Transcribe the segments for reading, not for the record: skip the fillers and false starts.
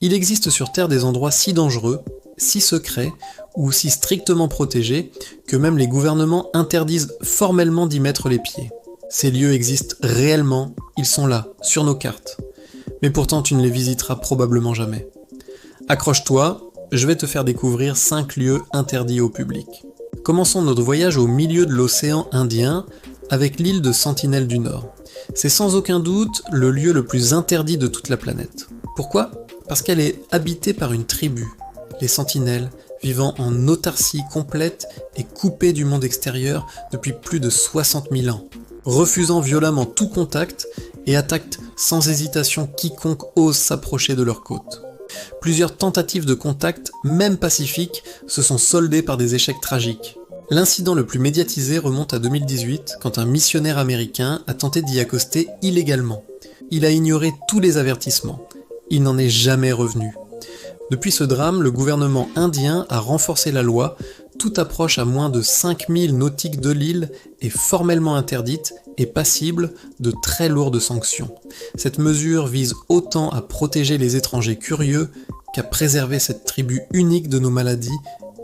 Il existe sur Terre des endroits si dangereux, si secrets ou si strictement protégés que même les gouvernements interdisent formellement d'y mettre les pieds. Ces lieux existent réellement, ils sont là, sur nos cartes. Mais pourtant tu ne les visiteras probablement jamais. Accroche-toi, je vais te faire découvrir 5 lieux interdits au public. Commençons notre voyage au milieu de l'océan Indien avec l'île de Sentinelle du Nord. C'est sans aucun doute le lieu le plus interdit de toute la planète. Pourquoi ? Parce qu'elle est habitée par une tribu, les Sentinelles, vivant en autarcie complète et coupée du monde extérieur depuis plus de 60 000 ans, refusant violemment tout contact et attaquent sans hésitation quiconque ose s'approcher de leur côte. Plusieurs tentatives de contact, même pacifiques, se sont soldées par des échecs tragiques. L'incident le plus médiatisé remonte à 2018, quand un missionnaire américain a tenté d'y accoster illégalement. Il a ignoré tous les avertissements. Il n'en est jamais revenu. Depuis ce drame, le gouvernement indien a renforcé la loi. Toute approche à moins de 5000 nautiques de l'île est formellement interdite et passible de très lourdes sanctions. Cette mesure vise autant à protéger les étrangers curieux qu'à préserver cette tribu unique de nos maladies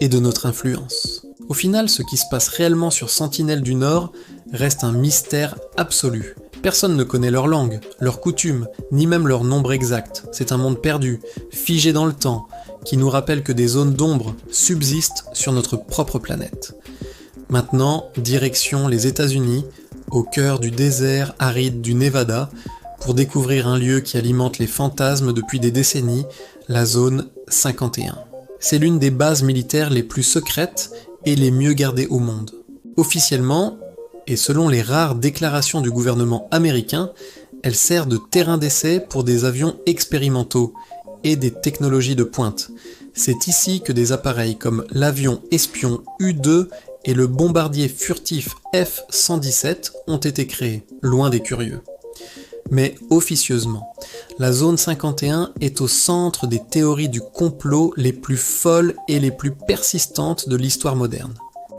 et de notre influence. Au final, ce qui se passe réellement sur Sentinelle du Nord reste un mystère absolu. Personne ne connaît leur langue, leurs coutumes, ni même leur nombre exact. C'est un monde perdu, figé dans le temps, qui nous rappelle que des zones d'ombre subsistent sur notre propre planète. Maintenant, direction les États-Unis, au cœur du désert aride du Nevada, pour découvrir un lieu qui alimente les fantasmes depuis des décennies, la zone 51. C'est l'une des bases militaires les plus secrètes et les mieux gardées au monde. Officiellement, et selon les rares déclarations du gouvernement américain, elle sert de terrain d'essai pour des avions expérimentaux et des technologies de pointe. C'est ici que des appareils comme l'avion espion U-2 et le bombardier furtif F-117 ont été créés, loin des curieux. Mais officieusement, la zone 51 est au centre des théories du complot les plus folles et les plus persistantes de l'histoire moderne.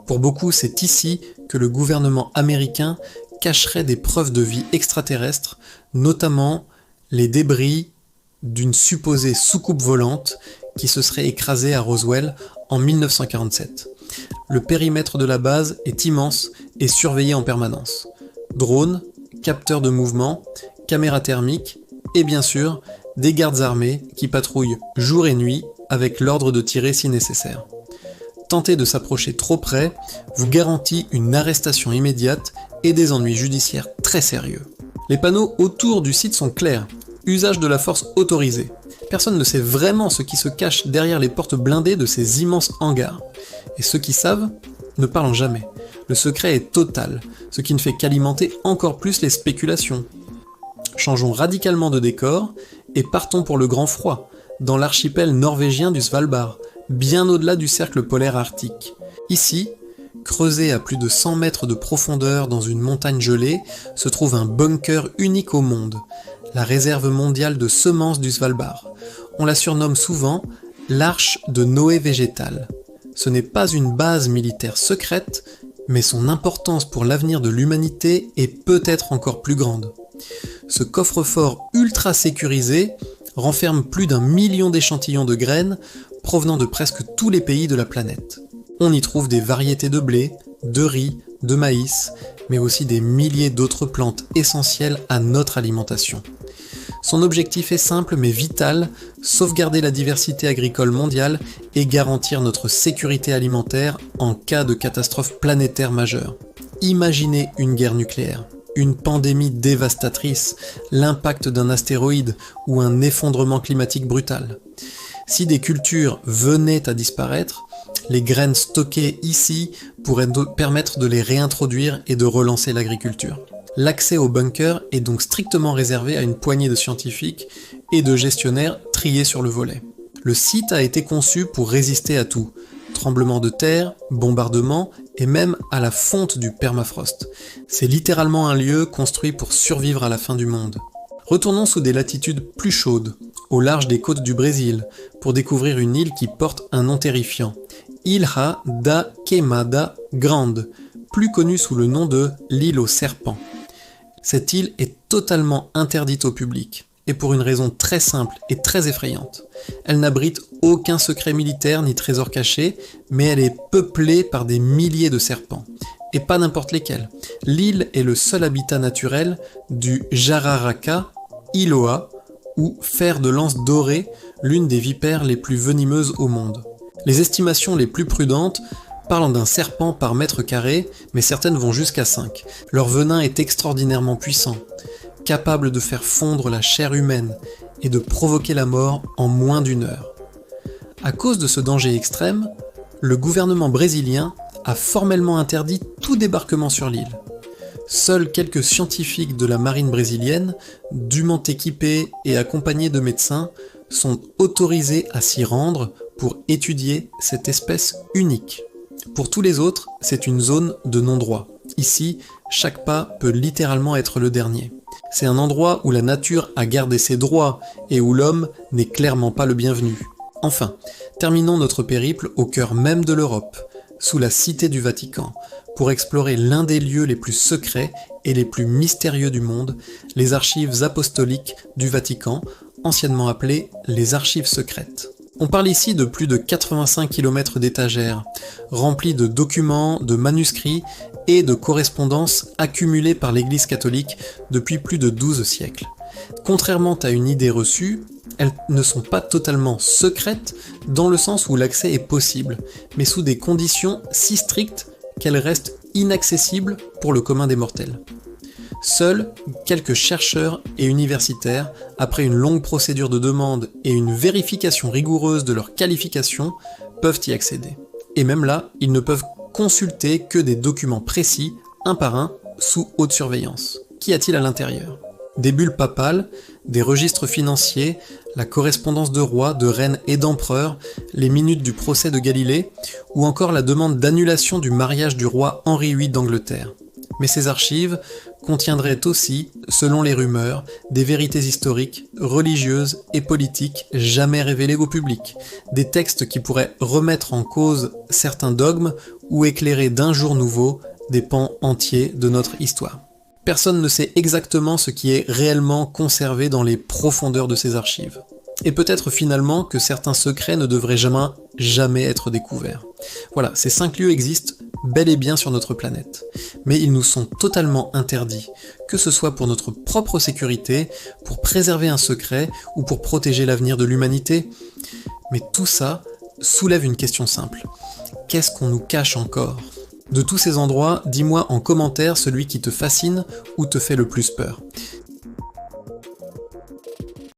Pour beaucoup, c'est ici que le gouvernement américain cacherait des preuves de vie extraterrestre, notamment les débris d'une supposée soucoupe volante qui se serait écrasée à Roswell en 1947. Le périmètre de la base est immense et surveillé en permanence. Drones, capteurs de mouvement, caméras thermiques et bien sûr des gardes armés qui patrouillent jour et nuit avec l'ordre de tirer si nécessaire. Tenter de s'approcher trop près vous garantit une arrestation immédiate et des ennuis judiciaires très sérieux. Les panneaux autour du site sont clairs. Usage de la force autorisé. Personne ne sait vraiment ce qui se cache derrière les portes blindées de ces immenses hangars. Et ceux qui savent ne parlent jamais. Le secret est total, ce qui ne fait qu'alimenter encore plus les spéculations. Changeons radicalement de décor et partons pour le grand froid, dans l'archipel norvégien du Svalbard, bien au-delà du cercle polaire arctique. Ici, creusé à plus de 100 mètres de profondeur dans une montagne gelée, se trouve un bunker unique au monde, la réserve mondiale de semences du Svalbard. On la surnomme souvent l'arche de Noé végétale. Ce n'est pas une base militaire secrète, mais son importance pour l'avenir de l'humanité est peut-être encore plus grande. Ce coffre-fort ultra sécurisé renferme plus d'1 million d'échantillons de graines provenant de presque tous les pays de la planète. On y trouve des variétés de blé, de riz, de maïs, mais aussi des milliers d'autres plantes essentielles à notre alimentation. Son objectif est simple mais vital, sauvegarder la diversité agricole mondiale et garantir notre sécurité alimentaire en cas de catastrophe planétaire majeure. Imaginez une guerre nucléaire, une pandémie dévastatrice, l'impact d'un astéroïde ou un effondrement climatique brutal. Si des cultures venaient à disparaître, les graines stockées ici pourraient permettre de les réintroduire et de relancer l'agriculture. L'accès au bunker est donc strictement réservé à une poignée de scientifiques et de gestionnaires triés sur le volet. Le site a été conçu pour résister à tout, tremblements de terre, bombardements et même à la fonte du permafrost. C'est littéralement un lieu construit pour survivre à la fin du monde. Retournons sous des latitudes plus chaudes, au large des côtes du Brésil, pour découvrir une île qui porte un nom terrifiant. Ilha da Queimada Grande, plus connue sous le nom de l'île aux serpents. Cette île est totalement interdite au public. et pour une raison très simple et très effrayante. Elle n'abrite aucun secret militaire ni trésor caché, mais elle est peuplée par des milliers de serpents. Et pas n'importe lesquels. L'île est le seul habitat naturel du Jararaca iloa, ou fer de lance doré, l'une des vipères les plus venimeuses au monde. Les estimations les plus prudentes parlent d'un serpent par mètre carré, mais certaines vont jusqu'à 5. Leur venin est extraordinairement puissant, capable de faire fondre la chair humaine et de provoquer la mort en moins d'1 heure. À cause de ce danger extrême, le gouvernement brésilien a formellement interdit tout débarquement sur l'île. Seuls quelques scientifiques de la marine brésilienne, dûment équipés et accompagnés de médecins, sont autorisés à s'y rendre pour étudier cette espèce unique. Pour tous les autres, c'est une zone de non-droit. Ici, chaque pas peut littéralement être le dernier. C'est un endroit où la nature a gardé ses droits et où l'homme n'est clairement pas le bienvenu. Enfin, terminons notre périple au cœur même de l'Europe, sous la Cité du Vatican, pour explorer l'un des lieux les plus secrets et les plus mystérieux du monde, les archives apostoliques du Vatican, anciennement appelées les archives secrètes. On parle ici de plus de 85 km d'étagères, remplies de documents, de manuscrits et de correspondances accumulées par l'Église catholique depuis plus de 12 siècles. Contrairement à une idée reçue, elles ne sont pas totalement secrètes dans le sens où l'accès est possible, mais sous des conditions si strictes qu'elles restent inaccessibles pour le commun des mortels. Seuls quelques chercheurs et universitaires, après une longue procédure de demande et une vérification rigoureuse de leurs qualifications, peuvent y accéder. Et même là, ils ne peuvent consulter que des documents précis, un par un, sous haute surveillance. Qu'y a-t-il à l'intérieur ? Des bulles papales, des registres financiers, la correspondance de rois, de reines et d'empereurs, les minutes du procès de Galilée, ou encore la demande d'annulation du mariage du roi Henri VIII d'Angleterre. Mais ces archives contiendraient aussi, selon les rumeurs, des vérités historiques, religieuses et politiques jamais révélées au public, des textes qui pourraient remettre en cause certains dogmes ou éclairer d'un jour nouveau des pans entiers de notre histoire. Personne ne sait exactement ce qui est réellement conservé dans les profondeurs de ces archives. Et peut-être finalement que certains secrets ne devraient jamais être découverts. Voilà, ces 5 lieux existent bel et bien sur notre planète. Mais ils nous sont totalement interdits, que ce soit pour notre propre sécurité, pour préserver un secret ou pour protéger l'avenir de l'humanité. Mais tout ça soulève une question simple. Qu'est-ce qu'on nous cache encore ? De tous ces endroits, dis-moi en commentaire celui qui te fascine ou te fait le plus peur.